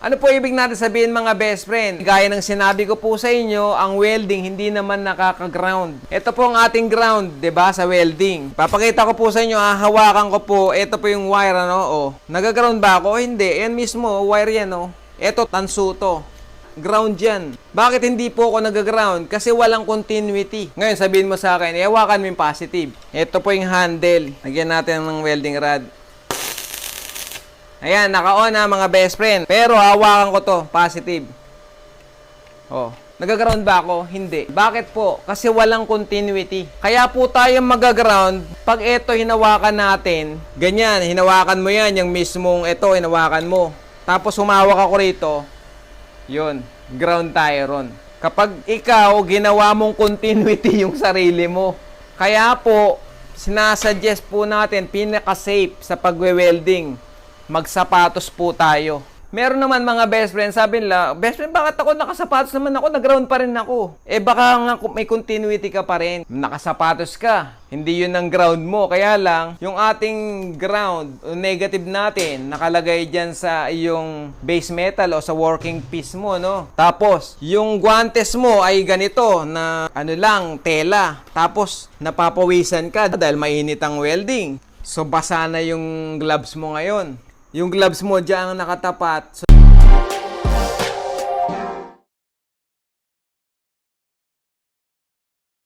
Ano po ibig natin sabihin mga best friend? Gaya ng sinabi ko po sa inyo, ang welding hindi naman nakaka-ground. Ito po ang ating ground, 'di ba, sa welding. Papakita ko po sa inyo, hahawakan ko po, ito po yung wire, ano, oh. Nagaground ba ako? Hindi, yan mismo, wire yan, oh. Ito, tanso to. Ground yan. Bakit hindi po ako nagaground? Kasi walang continuity. Ngayon, sabihin mo sa akin, hawakan mo yung positive. Ito po yung handle. Lagyan natin ng welding rod. Ayan, naka-on na mga best friend. Pero hawakan ko to, positive. Oh, nagaground ba ako? Hindi. Bakit po? Kasi walang continuity. Kaya po tayo magaground pag ito hinawakan natin. Ganyan, hinawakan mo yan, yung mismong ito, hinawakan mo. Tapos humawak ako rito. Yun, ground tayo ron. Kapag ikaw, ginawa mong continuity yung sarili mo. Kaya po, sinasuggest po natin, pinaka-safe sa pagwe-welding, magsapatos po tayo. Meron naman mga best friend, sabi nila, best friend, bakit ako nakasapatos naman ako, nag-ground pa rin ako. Eh baka nga may continuity ka pa rin. Nakasapatos ka, hindi yun ang ground mo. Kaya lang, yung ating ground, negative natin, nakalagay dyan sa iyong base metal o sa working piece mo, no? Tapos, yung guantes mo ay ganito, na ano lang, tela. Tapos, napapawisan ka dahil mainit ang welding. So, basa na yung gloves mo ngayon. Yung gloves mo dyan ang nakatapat. So,